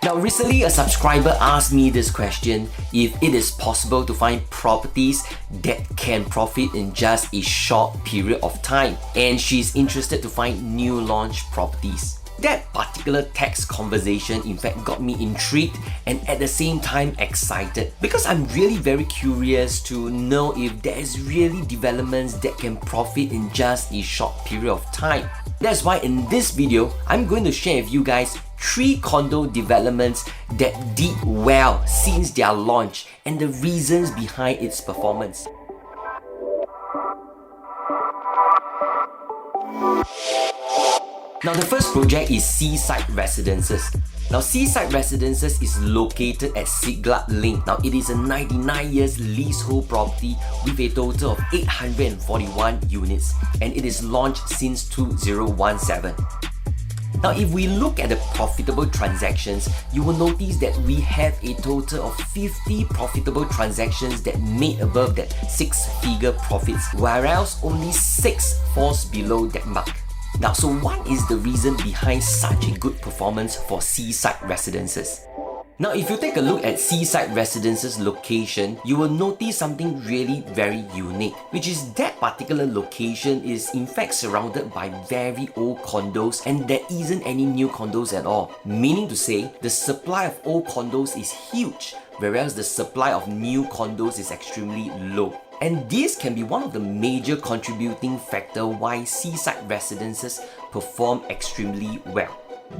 Now recently a subscriber asked me this question, if it is possible to find properties that can profit in just a short period of time, and she's interested to find new launch properties. That particular text conversation in fact got me intrigued and at the same time excited, because I'm really very curious to know if there is really developments that can profit in just a short period of time. That's why in this video, I'm going to share with you guys 3 condo developments that did well since their launch and the reasons behind its performance. Now the first project is Seaside Residences. Now Seaside Residences is located at Siglap Link. Now it is a 99 years leasehold property with a total of 841 units, and it is launched since 2017. Now if we look at the profitable transactions, you will notice that we have a total of 50 profitable transactions that made above that 6-figure profits, whereas only 6 falls below that mark. Now, so what is the reason behind such a good performance for Seaside Residences? Now, if you take a look at Seaside Residences location, you will notice something really very unique, which is that particular location is in fact surrounded by very old condos and there isn't any new condos at all. Meaning to say, the supply of old condos is huge, whereas the supply of new condos is extremely low. And this can be one of the major contributing factor why Seaside Residences perform extremely well.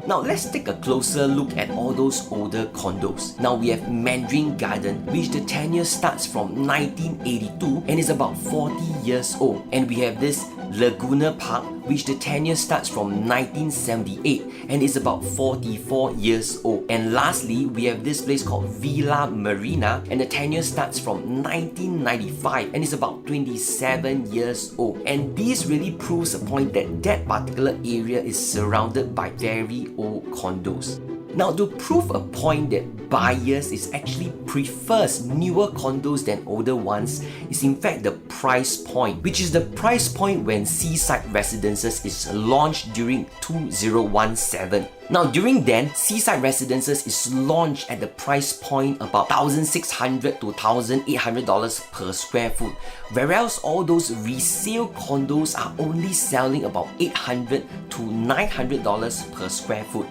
Now let's take a closer look at all those older condos. Now we have Mandarin Garden, which the tenure starts from 1982 and is about 40 years old. And we have this Laguna Park, which the tenure starts from 1978 and is about 44 years old. And lastly, we have this place called Villa Marina, and the tenure starts from 1995 and is about 27 years old. And this really proves a point that that particular area is surrounded by very old condos. Now, to prove a point that buyers is actually prefers newer condos than older ones is in fact the price point, which is the price point when Seaside Residences is launched during 2017. Now during then, Seaside Residences is launched at the price point about $1,600 to $1,800 per square foot, whereas all those resale condos are only selling about $800 to $900 per square foot.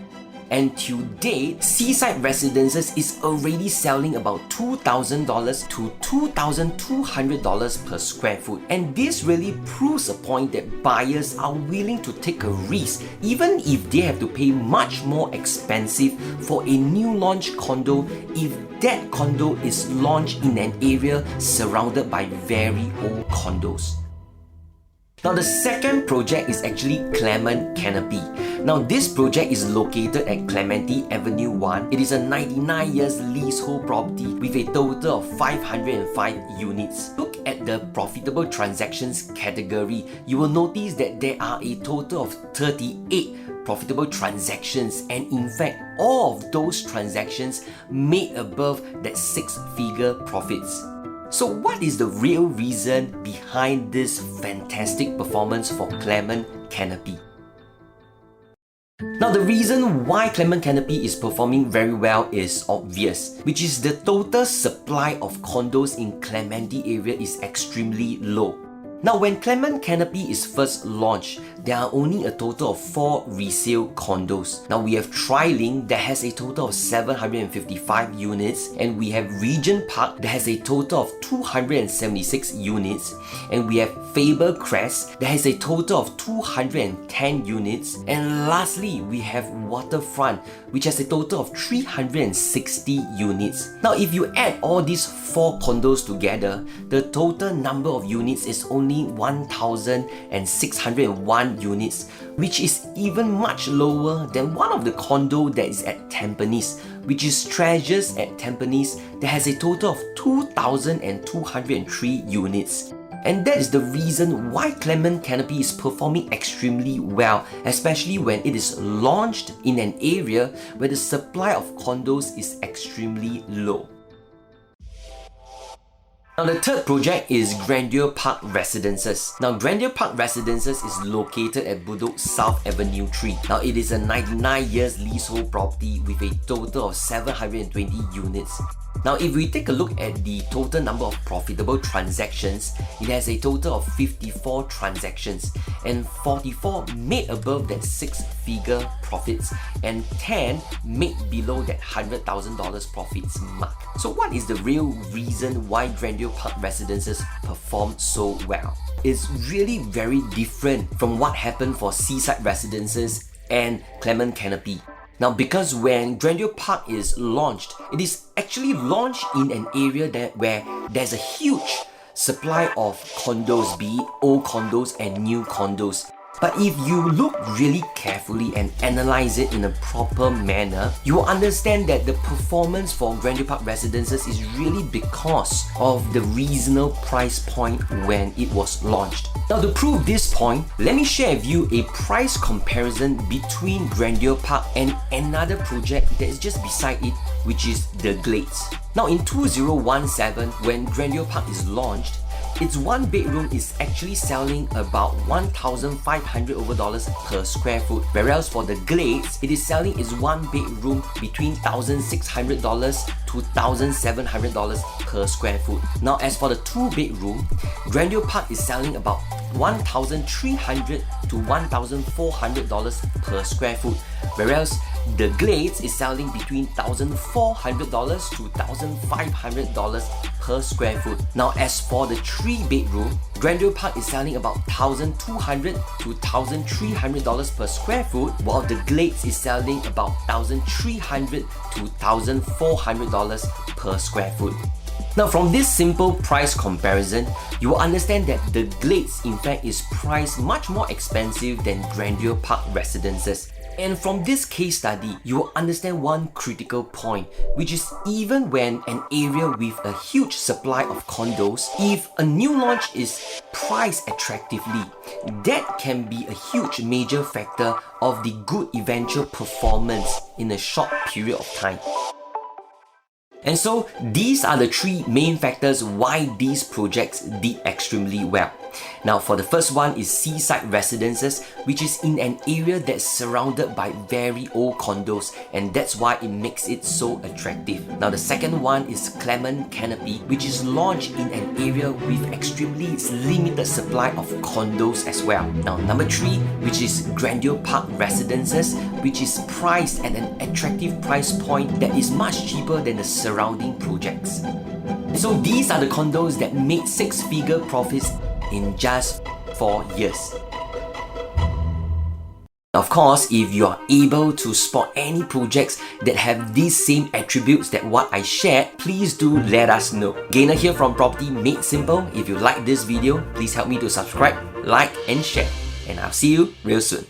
And to date, Seaside Residences is already selling about $2,000 to $2,200 per square foot. And this really proves a point that buyers are willing to take a risk even if they have to pay much more expensive for a new launch condo if that condo is launched in an area surrounded by very old condos. Now the second project is actually Clement Canopy. Now this project is located at Clementi Avenue 1. It is a 99 years leasehold property with a total of 505 units. Look at the profitable transactions category. You will notice that there are a total of 38 profitable transactions, and in fact all of those transactions made above that 6-figure profits. So what is the real reason behind this fantastic performance for Clement Canopy? Now the reason why Clement Canopy is performing very well is obvious, which is the total supply of condos in Clementi area is extremely low. Now when Clement Canopy is first launched, there are only a total of 4 resale condos. Now we have Trilink that has a total of 755 units, and we have Regent Park that has a total of 276 units, and we have Faber Crest that has a total of 210 units, and lastly we have Waterfront which has a total of 360 units. Now if you add all these 4 condos together, the total number of units is only 1,601 units, which is even much lower than one of the condo that is at Tampines, which is Treasures at Tampines that has a total of 2,203 units. And that is the reason why Clement Canopy is performing extremely well, especially when it is launched in an area where the supply of condos is extremely low. Now the third project is Grandeur Park Residences. Now Grandeur Park Residences is located at Bedok South Avenue 3. Now it is a 99 years leasehold property with a total of 720 units. Now if we take a look at the total number of profitable transactions, it has a total of 54 transactions and 44 made above that 6-figure profits and 10 made below that $100,000 profits mark. So what is the real reason why Grandeur Park Residences performed so well? It's really very different from what happened for Seaside Residences and Clement Canopy. Now, because when Grandeur Park is launched, it is actually launched in an area where there's a huge supply of condos, be it old condos and new condos. But if you look really carefully and analyze it in a proper manner, you will understand that the performance for Grandeur Park Residences is really because of the reasonable price point when it was launched. Now to prove this point, let me share with you a price comparison between Grandeur Park and another project that is just beside it, which is The Glades. Now in 2017, when Grandeur Park is launched, its one bedroom is actually selling about $1,500 per square foot, whereas for The Glades, it is selling its one bedroom between $1,600 to $1,700 per square foot. Now as for the two bedroom, Grandeur Park is selling about $1,300 to $1,400 per square foot, whereas The Glades is selling between $1,400 to $1,500 per square foot. Now as for the 3-bedroom, Grandeur Park is selling about $1,200 to $1,300 per square foot, while The Glades is selling about $1,300 to $1,400 per square foot. Now from this simple price comparison, you will understand that The Glades in fact is priced much more expensive than Grandeur Park Residences. And from this case study, you will understand one critical point, which is even when an area with a huge supply of condos, if a new launch is priced attractively, that can be a huge major factor of the good eventual performance in a short period of time. And so these are the three main factors why these projects did extremely well. Now for the first one is Seaside Residences, which is in an area that's surrounded by very old condos, and that's why it makes it so attractive. Now the second one is Clement Canopy, which is launched in an area with extremely limited supply of condos as well. Now number 3, which is Grandeur Park Residences, which is priced at an attractive price point that is much cheaper than the surrounding projects. So these are the condos that made 6-figure profits in just 4 years. Of course, if you are able to spot any projects that have these same attributes that what I shared, please do let us know. Gainer here from Property Made Simple. If you like this video, please help me to subscribe, like and share. And I'll see you real soon.